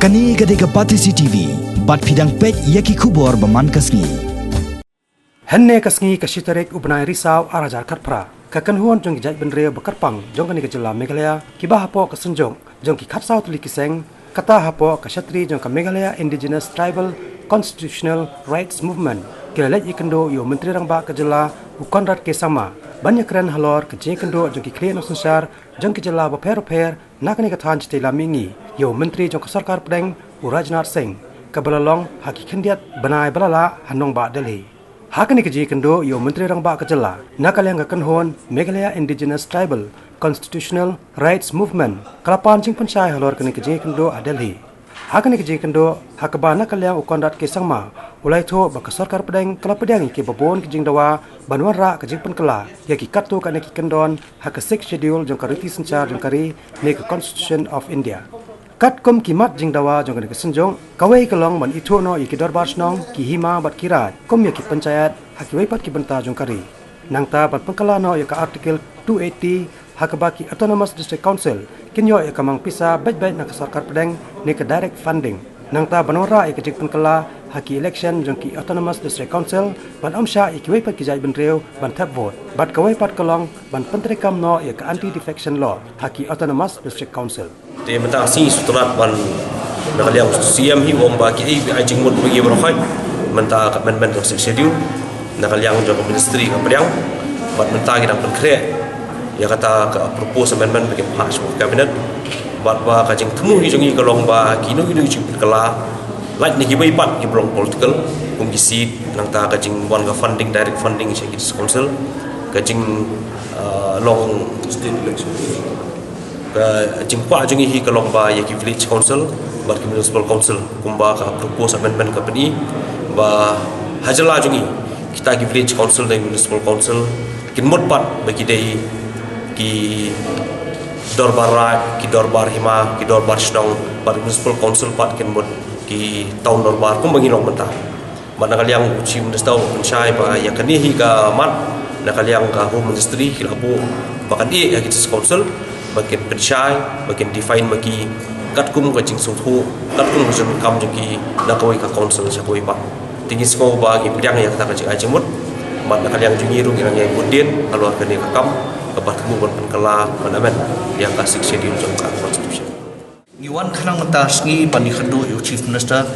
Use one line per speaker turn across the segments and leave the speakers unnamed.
Kani gade ke Patisi TV, bat pidang pek yaki kubor baman kasngi.
Henne kasngi kashitarek ubnai risau arajar karpra. Kakanhuan jong kijai benre bekarpang jong kani kejela Meghalaya kibah hapo ke Synjuk jong ki khatsau tuli kiseng kata hapo ke Shatri jong ke Meghalaya Indigenous Tribal Constitutional Rights Movement kilalet Ïakynduh yo Myntri Rangbah kejela ukonrat ke sama banyak keren Halor ke Jingpynkylla jong ki klien osensar jong kejela beper nakani kathan citela mingi yo Myntri jong ke sarkar pedeng Urajnath Singh kebelalong haki kendiat benai balala hanong ba Delhi. Hakani ke Ïakynduh yo Myntri Rangbah kejela nakaliang kakanhon Meghalaya Indigenous Tribal Constitutional Rights Movement kalapan Jingpynkylla Halor kani ke Ïakynduh a Delhi. Hakani ke Ïakynduh hakaba nakaliang ukonrat ke sangma ulai tho bak sarkar pedeng kalapedang ke babon ke jingdawa banwara ke Jingpynkylla yaki katu kani ke kendon hak 6 schedule jong kariti sencar jong kari ne ke Constitution of India. Kat kom kimat jingdawa jong kani ke Synjuk kawai kelong ban itu no yaki dorbar snong ki hima bat kirat kom yaki panchayat haki waipat ki benta jong kari nangta bat pengkala no yaka artikel 280 hakaba ki Autonomous District Council kinyo yaka mang pisa baik-baik nak sarkar pedeng ne ke direct funding nangta banora yaka Jingpynkylla haki election jong ki Autonomous District Council ban amsha yaki waipat ki jai benreu ban tap vote bat kawai pat kelong ban pentrekam no yaka anti defection law haki Autonomous District Council.
Dia mentang sing suturat ban nakaliang CM hi wong ba ki ai jingmut bagi berkhoi mentang kat men to schedule nakaliang jo ministry ka priang bat mentang kita penkre ya kata ka propose amendment bagi pass cabinet bat ba ka jing temu hi jongi kalong ba kinu Jingpynkylla like ni hibai pat ki blong political kum ki seat nang ta ka jing wan ka funding direct funding che ki council ka jing long state election jingpa jongi hi kalong ba yaki village council bat ki municipal council kumba ka propose amendment company ba hajala jongi kita ki village council dan municipal council kin mot pat bagi dei ki dorbar hima ki dorbar snong bat municipal council pat kin mot ki town dorbar kum bagi long mentah bat nakaliang chief minister penchai ba yakani hi ka mat nakaliang ka home ministry hilabu bakan yaki council bagian pensyai, bagian define bagi katkum ke jing suthu, katkum ke jing kam jengki nakawai ke council sakawai pak. Tinggi sekolah bagi bidang yang kata kecil aja mut, mat nakal yang jungiru yang budin, kalau akan dia kam, kebat kamu Jingpynkylla manamen yang kasih schedule jangka constitution.
Iwan kanang mentas ni bani Ïakynduh yo chief minister,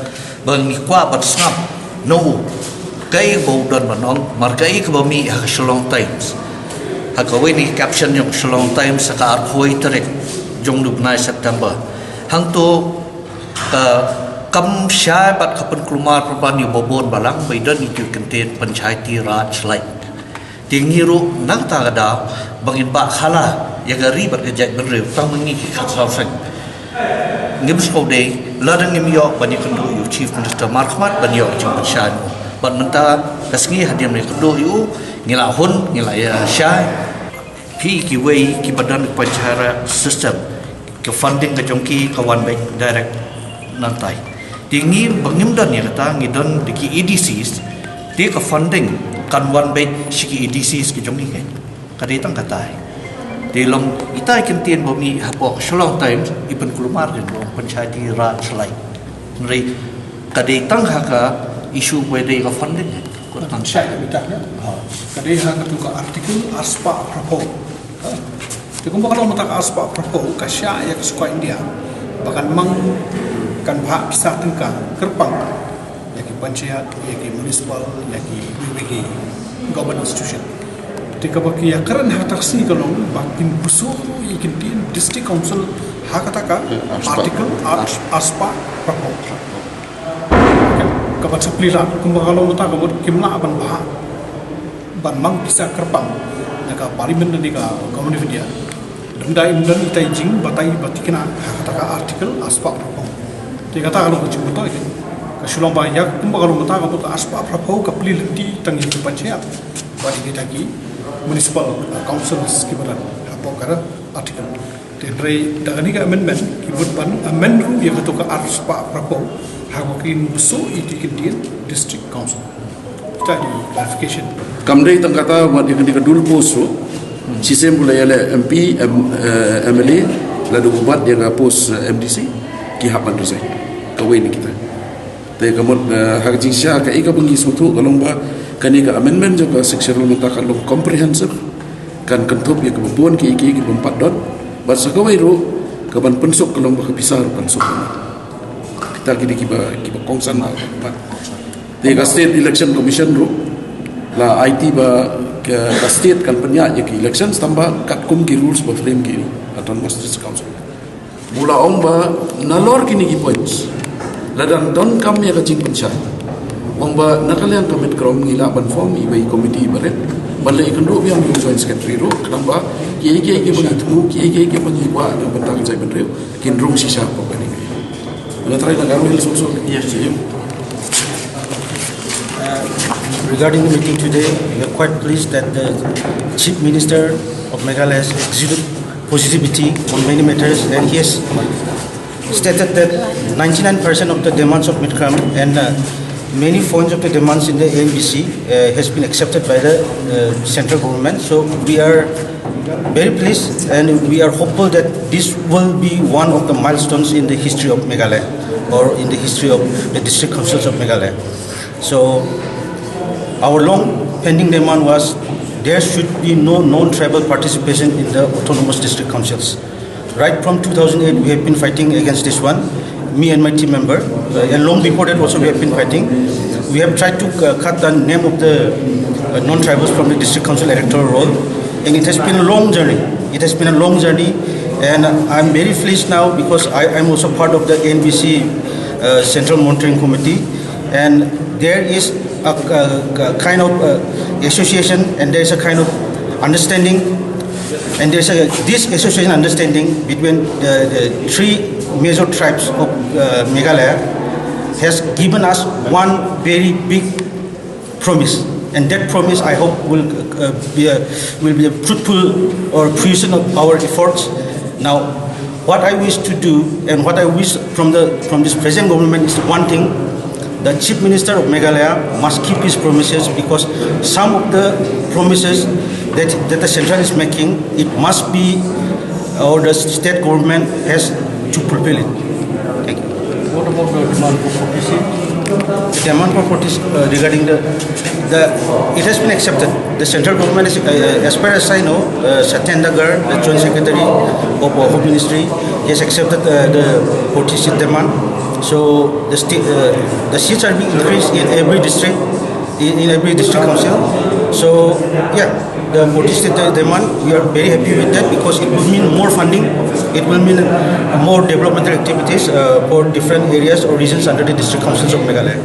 bang ni kuat bersngap, no, kay baudan manong, markai kebami hak Shalom Times. Hakawai ni caption yung Shalom Times saka arkhoi terek jong 12 September hang tu kam syai bat kapan kelumar perban yu bobon balang baidan itu kenten panchayati raj lai tingiru nang ta gada bangin ba khala yagari bat gajak benreu tang mengi khatsau sang ngibs ko day ladang ngimyo bani Ïakynduh yu chief minister markhmat bani yo Jingpynkylla bat menta kasngi hadiam ni Ïakynduh yu ngila hun ngila ya syai pi ki wei ki badan panchayat system ke funding ke jongki kawan baik direct nantai tingi bangim dan ni kata ngidon diki EDCs di ke funding kan wan baik siki EDCs ke jongki kan kadai tang kata di long ita kentien bomi hapo Shalom Times ipen kulumar kan panchayat raj lai nri kadai tang haka isu wede ke funding
tentang syai bidangnya. Kadai hang ketuka artikel aspa prapo. Dikumpa kalau mata aspa prapo ka syai ya kesuka India. Bahkan mang kan bahak pisah tengkang kerpang yaki panchayat, yaki municipal, yaki BWG government institution. Ketika bagi ya keren hataksi kalau bakin busuh yakin di district council hakataka artikel aspa prapo. Kapan seplilat kumba kalau mata kamu kimla ban bah ban mang bisa kerpang naka parlimen dan nika komuniti dia dendai dan itai jing batai batikina kata artikel aspa propong dia kata kalau kecil betul itu ke Shalom banyak kumba kalau mata kamu aspa propong ke pelilenti tangi panchayat bagi kita lagi municipal council sekibaran apa kara artikel dan rei dengan nika amendment kibut ban amendment yang ketuka aspa propong hawakin besok itu kedian district council kita di clarification
kamdei tang kata buat yang kedul poso sistem boleh ada MP MLA lalu buat yang pos MDC ki hapan rese kawai ni kita te kamot hak jingsha ka ika bengi sutu kalong ba kani ka amendment jo ka section menta kalong comprehensive kan kentup ya kebubuan ki bempat dot ba sakawai ro ka ban pensuk kalong ba pisar kan sok kita kini kiba kongsan ba te ka state election commission ro la IT ba ka state kan penya ya ki elections tambah kat kum ki rules ba frame ki autonomous district council mula ong ba nalor kini ki points ladang don kam ya ka Jingpynkylla ong ba nakalian ka Mitcrm ngila ban form ibai committee baret balle Ïakynduh biang joint secretary ro kenapa ki begitu ki bagi wa ka bentang jai benreu kin rung sisa ko bani la trai na garu so yes
Regarding the meeting today, we are quite pleased that the Chief Minister of Meghalaya has exuded positivity on many matters, and he has stated that 99% of the demands of Mitcrm and many points of the demands in the ANBC has been accepted by the central government. So we are very pleased, and we are hopeful that this will be one of the milestones in the history of Meghalaya, or in the history of the district councils of Meghalaya. So our long pending demand was there should be no non-tribal participation in the autonomous district councils. Right from 2008 we have been fighting against this one, me and my team member, and long before that also we have been fighting. We have tried to cut the name of the non-tribals from the district council electoral roll, and it has been a long journey. And I'm very pleased now because I'm also part of the ANBC Central Monitoring Committee, and there is a kind of association, and there is a kind of understanding, and there's this association understanding between the three major tribes of Meghalaya has given us one very big promise, and that promise I hope will be a fruitful or fruition of our efforts. Now, what I wish to do and what I wish from this present government is one thing. The Chief Minister of Meghalaya must keep his promises, because some of the promises that the central is making, it must be, or the state government has to fulfill it. Thank you.
What about the demand for 40
The demand for 40 regarding it has been accepted. The central government is, as far as I know, Satyendagar, the Joint Secretary of Home Ministry, has accepted the 40 seat demand. So the seats are being increased in every district, in every district council. So yeah, the 40 seat demand, we are very happy with that, because it will mean more funding, it will mean more developmental activities for different areas or regions under the district councils of Meghalaya.